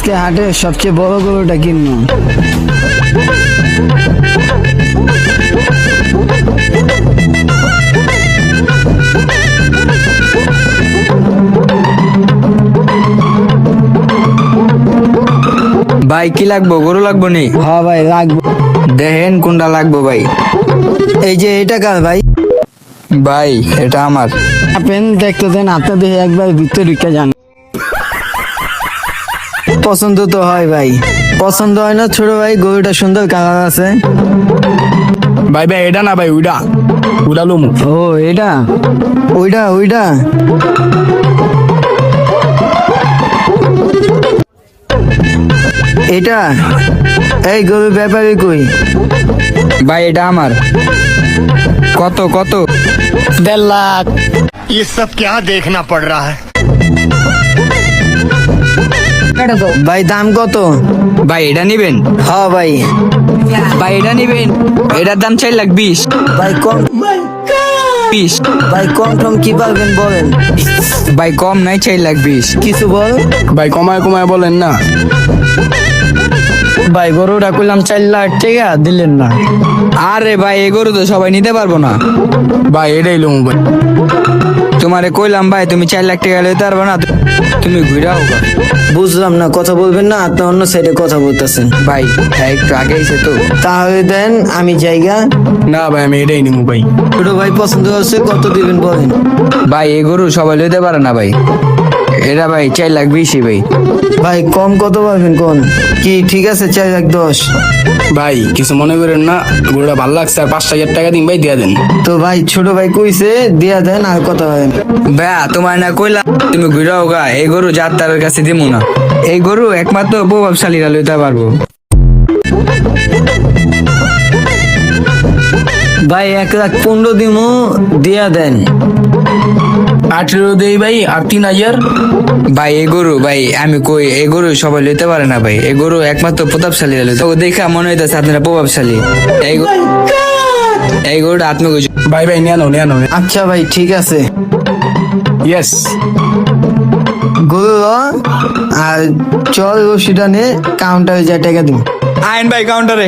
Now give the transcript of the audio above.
আজকে হাটে সবচেয়ে বড় গরুটা কিনবো। ভাই কি লাগবো? গরু লাগবো নি? হ্যাঁ ভাই লাগবে। দেখেন কোনটা লাগবো ভাই। এই যে এটা কার ভাই? ভাই এটা আমার। আপনি দেখতে দেন, আপনি দেখে একবার ভিতরে ঢুকে যান। পছন্দ তো হয় ভাই, পছন্দ হয় না ছোট ভাই? গরুটা সুন্দর কালার আছে। ভাই ভাই এটা না ভাই, ওইটা ওইটা লুমু। ও এটা, ওইটা ওইটা এটা। এই গরু ব্যাপারে কই? ভাই এটা আমার। কত কত? 1.5 লাখ। ये सब क्या देखना पड़ रहा है। ভাই দাম কত? ভাই এটা নিবেন? হ্যাঁ ভাই। ভাই এটা নিবেন? এটার দাম 4,20,000। ভাই কম, 20। ভাই কম টম কি পারবেন বলেন? ভাই কম নাই, 4,20,000। কিছু বল ভাই কমায় কমায় বলেন না। ভাই। গরুটা করলাম 4 লাখ টাকা, দিলেন না। আরে ভাই এ গরু তো সবাই নিতে পারবো না। ভাই এটাই লুমু ভাই। তোমারে কইলাম ভাই তুমি 4 লাখ টাকা লইতে পারবে না, তুমি ঘুরাও। বুঝলাম না, কথা বলবেন না? আপনি অন্য সাইডে কথা বলতেছেন। ভাই হ্যাঁ একটু আগে এসে তো। তাহলে দেন আমি জায়গা। না ভাই আমি এটাই নিমু ভাই। ছোট ভাই পছন্দ হচ্ছে, কত দিবেন বলেন? ভাই এ গরু সবাই লইতে পারে না ভাই। এটা ভাই 4,20,000 ভাই। ভাই কম কত পারবেন কোন? কি ঠিক আছে 4,10,000। ভাই কিছু মনে করেন না, গরুটা ভালো লাগছে আর 5,000 টাকা দিন ভাই, দিয়া দেন। তো ভাই ছোট ভাই কইছে দিয়া দেন, আর কত হয়? ভাইয়া তোমার না কইলাম তুমি ঘুরাও গা। এই গরু যাত্রার কাছে দিমু না। এই গরু একমাত্র প্রভাবশালীরা লইতে পারবো। ভাই 1,15,000 দিমু, দিয়া দেন। 18 দেই ভাই, আর 3,000। ভাই এই গরু ভাই আমি কই, এই গরু সবাই লইতে পারে না ভাই। এই গরু একমাত্র প্রতাপশালীরা লইতে। ও দেখা মনে হইতেছে আপনারা প্রভাবশালী। এই গরুটা আত্ম ভাই ভাই নিয়ে নাও নিয়ে নাও। আচ্ছা ভাই ঠিক আছে। ইয়েস। গরু ল, আর চল রশিটা নে কাউন্টারে যা টাকা দিন। আইন ভাই কাউন্টারে।